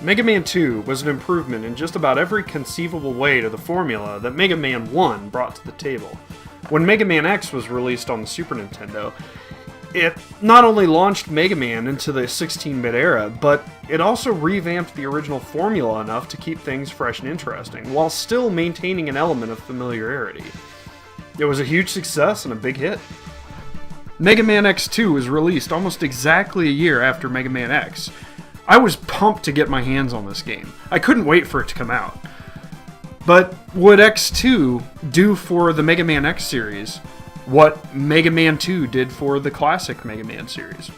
Mega Man 2 was an improvement in just about every conceivable way to the formula that Mega Man 1 brought to the table. When Mega Man X was released on the Super Nintendo, it not only launched Mega Man into the 16-bit era, but it also revamped the original formula enough to keep things fresh and interesting, while still maintaining an element of familiarity. It was a huge success and a big hit. Mega Man X2 was released almost exactly a year after Mega Man X. I was pumped to get my hands on this game. I couldn't wait for it to come out. But would X2 do for the Mega Man X series what Mega Man 2 did for the classic Mega Man series?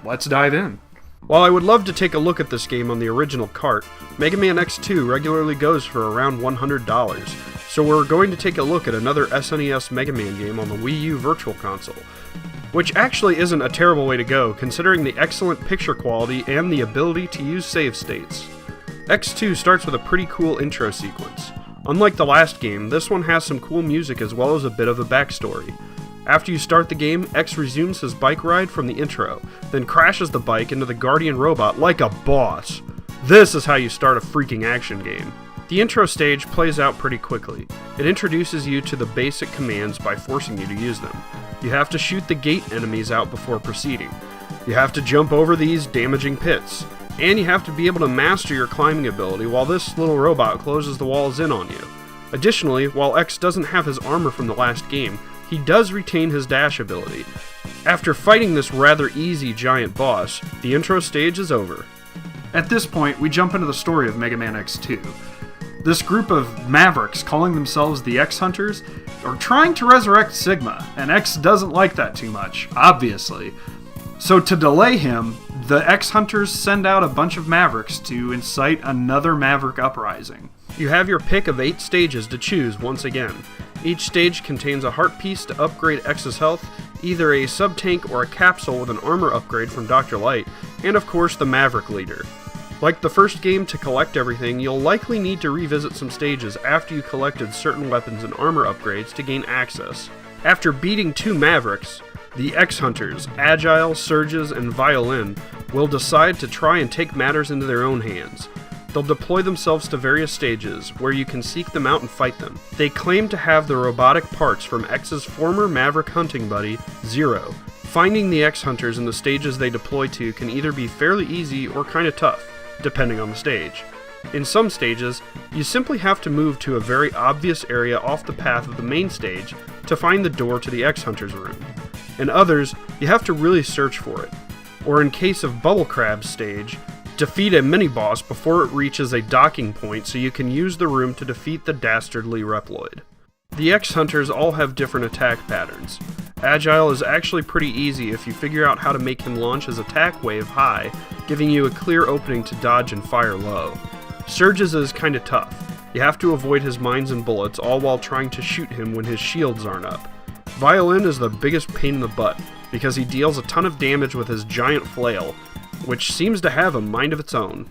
Let's dive in. While I would love to take a look at this game on the original cart, Mega Man X2 regularly goes for around $100, so we're going to take a look at another SNES Mega Man game on the Wii U Virtual Console, which actually isn't a terrible way to go considering the excellent picture quality and the ability to use save states. X2 starts with a pretty cool intro sequence. Unlike the last game, this one has some cool music as well as a bit of a backstory. After you start the game, X resumes his bike ride from the intro, then crashes the bike into the Guardian robot like a boss. This is how you start a freaking action game. The intro stage plays out pretty quickly. It introduces you to the basic commands by forcing you to use them. You have to shoot the gate enemies out before proceeding. You have to jump over these damaging pits. And you have to be able to master your climbing ability while this little robot closes the walls in on you. Additionally, while X doesn't have his armor from the last game, he does retain his dash ability. After fighting this rather easy giant boss, the intro stage is over. At this point, we jump into the story of Mega Man X2. This group of mavericks calling themselves the X-Hunters are trying to resurrect Sigma, and X doesn't like that too much, obviously. So to delay him, the X-Hunters send out a bunch of mavericks to incite another maverick uprising. You have your pick of 8 stages to choose once again. Each stage contains a heart piece to upgrade X's health, either a sub-tank or a capsule with an armor upgrade from Dr. Light, and of course the Maverick Leader. Like the first game, to collect everything, you'll likely need to revisit some stages after you collected certain weapons and armor upgrades to gain access. After beating 2 Mavericks, the X-Hunters, Agile, Surges, and Violin, will decide to try and take matters into their own hands. They'll deploy themselves to various stages, where you can seek them out and fight them. They claim to have the robotic parts from X's former Maverick hunting buddy, Zero. Finding the X-Hunters in the stages they deploy to can either be fairly easy or kinda tough, depending on the stage. In some stages, you simply have to move to a very obvious area off the path of the main stage to find the door to the X-Hunters room. In others, you have to really search for it. Or in case of Bubble Crab's stage, defeat a mini-boss before it reaches a docking point so you can use the room to defeat the dastardly Reploid. The X-Hunters all have different attack patterns. Agile is actually pretty easy if you figure out how to make him launch his attack wave high, giving you a clear opening to dodge and fire low. Surges is kinda tough. You have to avoid his mines and bullets, all while trying to shoot him when his shields aren't up. Violin is the biggest pain in the butt, because he deals a ton of damage with his giant flail, which seems to have a mind of its own.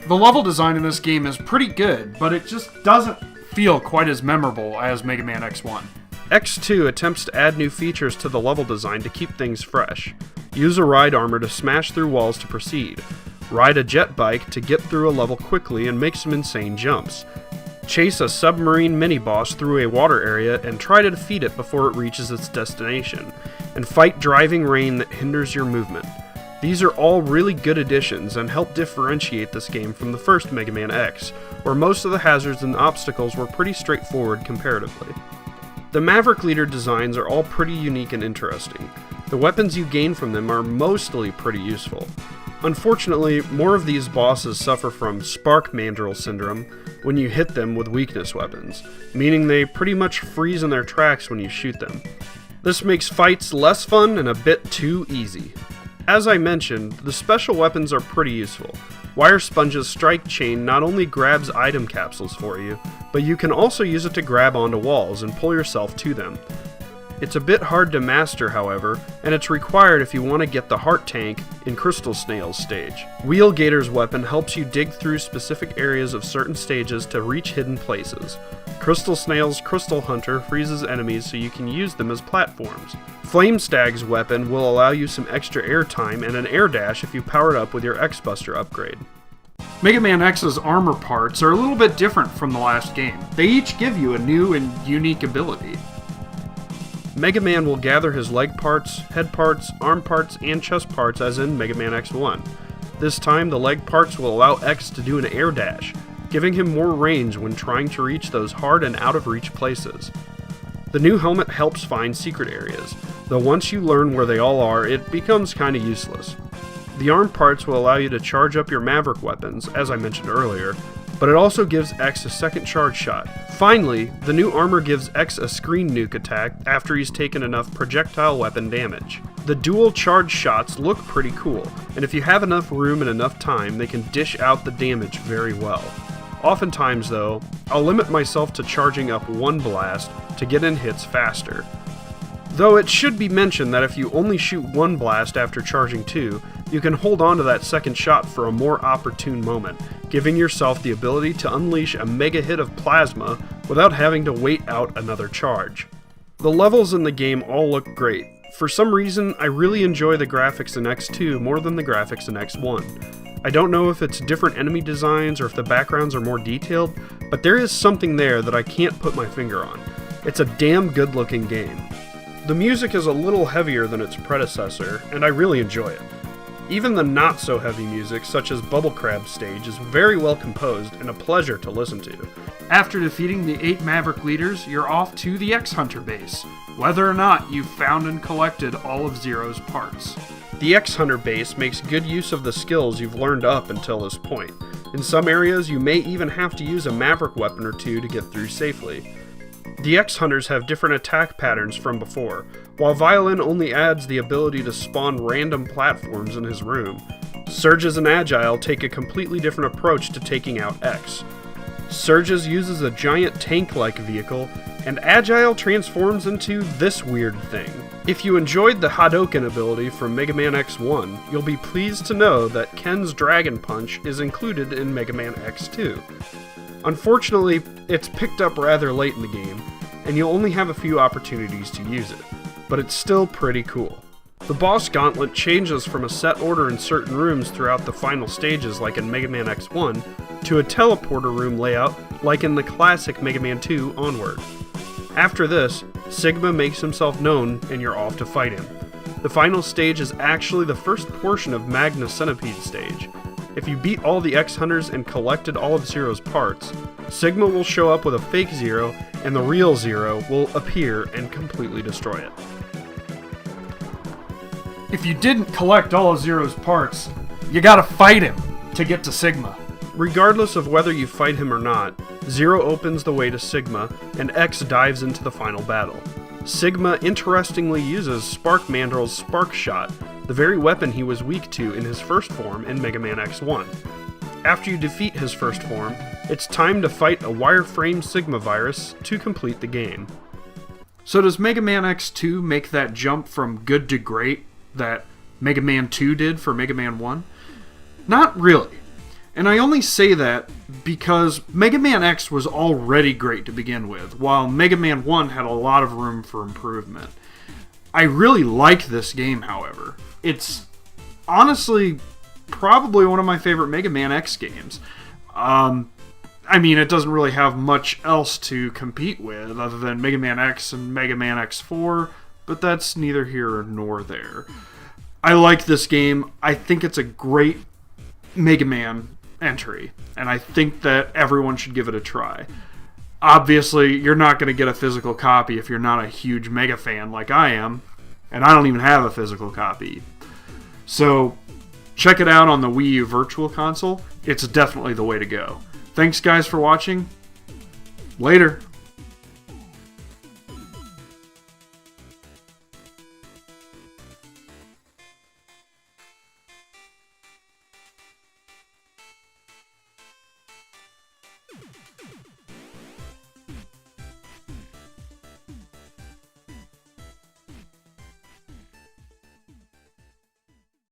The level design in this game is pretty good, but it just doesn't feel quite as memorable as Mega Man X1. X2 attempts to add new features to the level design to keep things fresh. Use a ride armor to smash through walls to proceed. Ride a jet bike to get through a level quickly and make some insane jumps. Chase a submarine mini-boss through a water area and try to defeat it before it reaches its destination. And fight driving rain that hinders your movement. These are all really good additions and help differentiate this game from the first Mega Man X, where most of the hazards and obstacles were pretty straightforward comparatively. The Maverick Leader designs are all pretty unique and interesting. The weapons you gain from them are mostly pretty useful. Unfortunately, more of these bosses suffer from Spark Mandrill Syndrome when you hit them with weakness weapons, meaning they pretty much freeze in their tracks when you shoot them. This makes fights less fun and a bit too easy. As I mentioned, the special weapons are pretty useful. Wire Sponge's strike chain not only grabs item capsules for you, but you can also use it to grab onto walls and pull yourself to them. It's a bit hard to master, however, and it's required if you want to get the Heart Tank in Crystal Snail's stage. Wheelgator's weapon helps you dig through specific areas of certain stages to reach hidden places. Crystal Snail's Crystal Hunter freezes enemies so you can use them as platforms. Flamestag's weapon will allow you some extra air time and an air dash if you power it up with your X-Buster upgrade. Mega Man X's armor parts are a little bit different from the last game. They each give you a new and unique ability. Mega Man will gather his leg parts, head parts, arm parts, and chest parts as in Mega Man X1. This time, the leg parts will allow X to do an air dash, giving him more range when trying to reach those hard and out-of-reach places. The new helmet helps find secret areas, though once you learn where they all are, it becomes kinda useless. The arm parts will allow you to charge up your Maverick weapons, as I mentioned earlier, but it also gives X a second charge shot. Finally, the new armor gives X a screen nuke attack after he's taken enough projectile weapon damage. The dual charge shots look pretty cool, and if you have enough room and enough time, they can dish out the damage very well. Oftentimes though, I'll limit myself to charging up one blast to get in hits faster. Though it should be mentioned that if you only shoot one blast after charging two, you can hold on to that second shot for a more opportune moment, giving yourself the ability to unleash a mega hit of plasma without having to wait out another charge. The levels in the game all look great. For some reason, I really enjoy the graphics in X2 more than the graphics in X1. I don't know if it's different enemy designs or if the backgrounds are more detailed, but there is something there that I can't put my finger on. It's a damn good looking game. The music is a little heavier than its predecessor, and I really enjoy it. Even the not-so-heavy music, such as Bubble Crab's stage, is very well composed and a pleasure to listen to. After defeating the 8 Maverick leaders, you're off to the X-Hunter base, whether or not you've found and collected all of Zero's parts. The X-Hunter base makes good use of the skills you've learned up until this point. In some areas, you may even have to use a Maverick weapon or two to get through safely. The X-Hunters have different attack patterns from before. While Violin only adds the ability to spawn random platforms in his room, Surges and Agile take a completely different approach to taking out X. Surges uses a giant tank-like vehicle, and Agile transforms into this weird thing. If you enjoyed the Hadoken ability from Mega Man X1, you'll be pleased to know that Ken's Dragon Punch is included in Mega Man X2. Unfortunately, it's picked up rather late in the game, and you'll only have a few opportunities to use it, but it's still pretty cool. The boss gauntlet changes from a set order in certain rooms throughout the final stages like in Mega Man X1, to a teleporter room layout like in the classic Mega Man 2 onward. After this, Sigma makes himself known and you're off to fight him. The final stage is actually the first portion of Magna Centipede stage. If you beat all the X-Hunters and collected all of Zero's parts, Sigma will show up with a fake Zero, and the real Zero will appear and completely destroy it. If you didn't collect all of Zero's parts, you gotta fight him to get to Sigma. Regardless of whether you fight him or not, Zero opens the way to Sigma, and X dives into the final battle. Sigma interestingly uses Spark Mandrel's Spark Shot, the very weapon he was weak to in his first form in Mega Man X1. After you defeat his first form, it's time to fight a wireframe Sigma virus to complete the game. So does Mega Man X2 make that jump from good to great that Mega Man 2 did for Mega Man 1? Not really. And I only say that because Mega Man X was already great to begin with, while Mega Man 1 had a lot of room for improvement. I really like this game, however. It's honestly probably one of my favorite Mega Man X games. I mean, it doesn't really have much else to compete with other than Mega Man X and Mega Man X4, but that's neither here nor there. I like this game. I think it's a great Mega Man entry, and I think that everyone should give it a try. Obviously, you're not going to get a physical copy if you're not a huge Mega fan like I am, and I don't even have a physical copy. So, check it out on the Wii U Virtual Console. It's definitely the way to go. Thanks guys for watching. Later.